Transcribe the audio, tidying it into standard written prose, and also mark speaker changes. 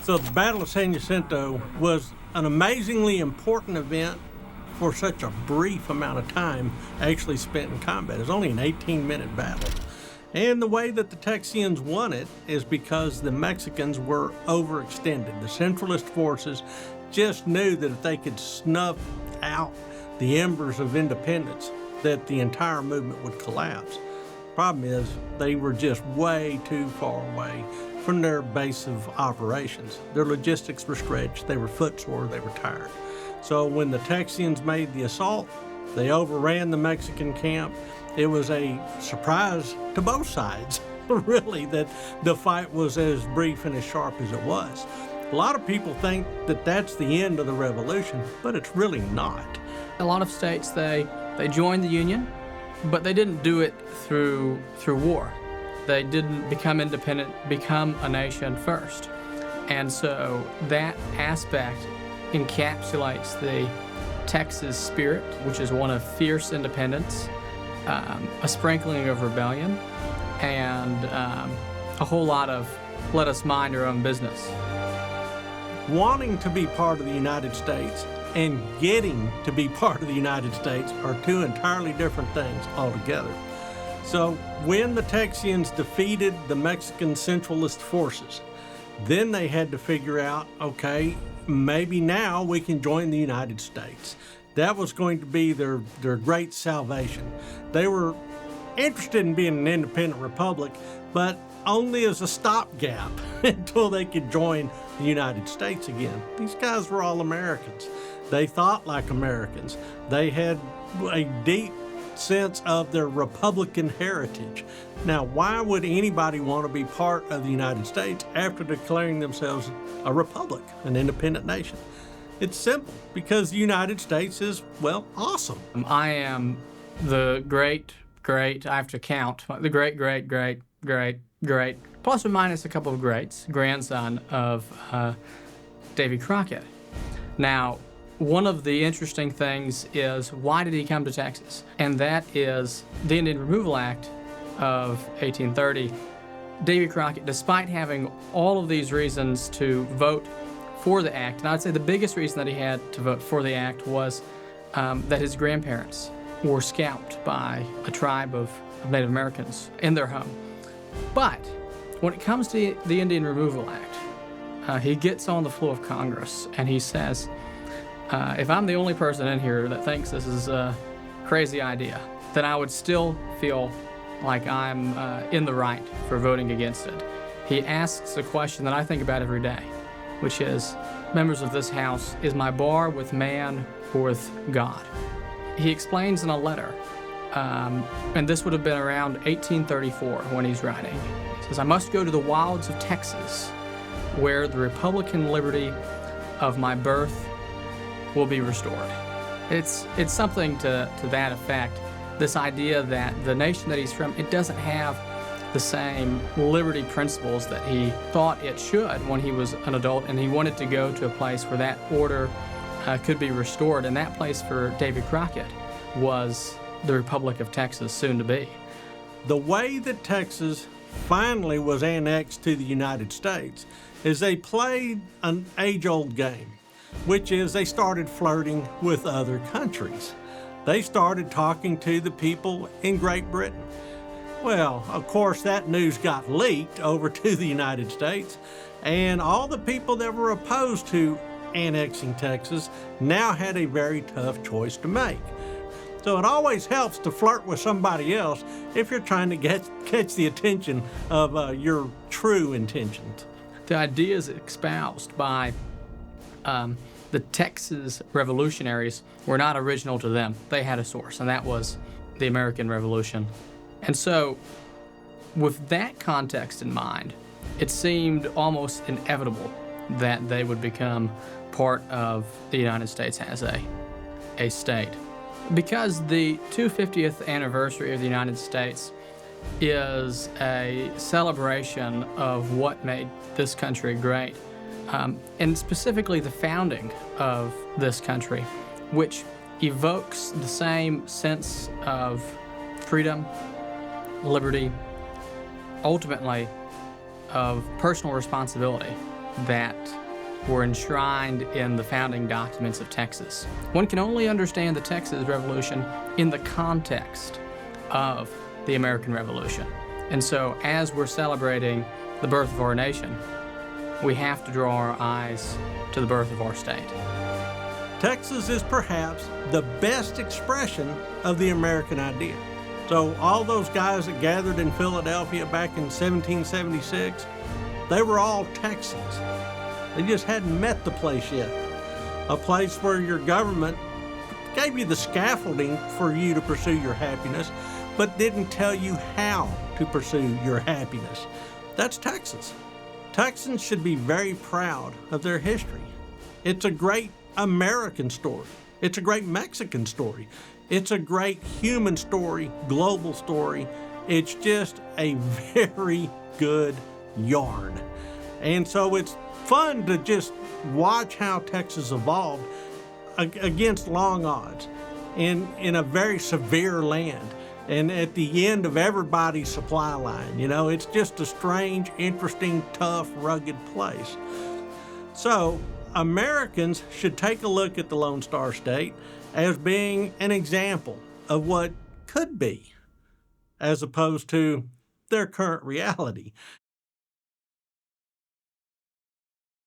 Speaker 1: So the Battle of San Jacinto was an amazingly important event for such a brief amount of time actually spent in combat. It was only an 18-minute battle. And the way that the Texians won it is because the Mexicans were overextended. The Centralist forces just knew that if they could snuff out the embers of independence, that the entire movement would collapse. Problem is, they were just way too far away from their base of operations. Their logistics were stretched, they were footsore, they were tired. So when the Texians made the assault, they overran the Mexican camp. It was a surprise to both sides, really, that the fight was as brief and as sharp as it was. A lot of people think that that's the end of the revolution, but it's really not.
Speaker 2: A lot of states, they joined the Union, but they didn't do it through war. They didn't become independent, become a nation first. And so that aspect encapsulates the Texas spirit, which is one of fierce independence, a sprinkling of rebellion, and a whole lot of let us mind our own business.
Speaker 1: Wanting to be part of the United States and getting to be part of the United States are two entirely different things altogether. So when the Texians defeated the Mexican Centralist forces, then they had to figure out, okay, maybe now we can join the United States. That was going to be their great salvation. They were interested in being an independent republic, but only as a stopgap until they could join the United States again. These guys were all Americans. They thought like Americans. They had a deep sense of their Republican heritage. Now, why would anybody want to be part of the United States after declaring themselves a republic, an independent nation? It's simple, because the United States is, well, awesome.
Speaker 2: I am the great, I have to count, the great, plus or minus a couple of greats, grandson of Davy Crockett. Now, one of the interesting things is, why did he come to Texas? And that is the Indian Removal Act of 1830. Davy Crockett, despite having all of these reasons to vote for the act, and I would say the biggest reason that he had to vote for the act was that his grandparents were scalped by a tribe of Native Americans in their home. But when it comes to the Indian Removal Act, he gets on the floor of Congress and he says, if I'm the only person in here that thinks this is a crazy idea, then I would still feel like I'm in the right for voting against it. He asks a question that I think about every day, which is, members of this House, is my bar with man or with God? He explains in a letter, and this would have been around 1834 when he's writing. He says, I must go to the wilds of Texas, where the Republican liberty of my birth will be restored. It's something to that effect. This idea that the nation that he's from, it doesn't have the same liberty principles that he thought it should when he was an adult, and he wanted to go to a place where that order could be restored, and that place for Davy Crockett was the Republic of Texas, soon to be.
Speaker 1: The way that Texas finally was annexed to the United States is they played an age-old game, which is they started flirting with other countries. They started talking to the people in Great Britain. Well, of course, that news got leaked over to the United States, and all the people that were opposed to annexing Texas now had a very tough choice to make. So it always helps to flirt with somebody else if you're trying to catch the attention of your true intentions.
Speaker 2: The ideas espoused by the Texas revolutionaries were not original to them. They had a source, and that was the American Revolution. And so, with that context in mind, it seemed almost inevitable that they would become part of the United States as a state. Because the 250th anniversary of the United States is a celebration of what made this country great, and specifically the founding of this country, which evokes the same sense of freedom, liberty, ultimately of personal responsibility that were enshrined in the founding documents of Texas. One can only understand the Texas Revolution in the context of the American Revolution. And so as we're celebrating the birth of our nation, we have to draw our eyes to the birth of our state.
Speaker 1: Texas is perhaps the best expression of the American idea. So all those guys that gathered in Philadelphia back in 1776, they were all Texans. They just hadn't met the place yet. A place where your government gave you the scaffolding for you to pursue your happiness, but didn't tell you how to pursue your happiness. That's Texas. Texans should be very proud of their history. It's a great American story. It's a great Mexican story. It's a great human story, global story. It's just a very good yarn. And so it's fun to just watch how Texas evolved against long odds in a very severe land and at the end of everybody's supply line. You know, it's just a strange, interesting, tough, rugged place. So Americans should take a look at the Lone Star State as being an example of what could be, as opposed to their current reality.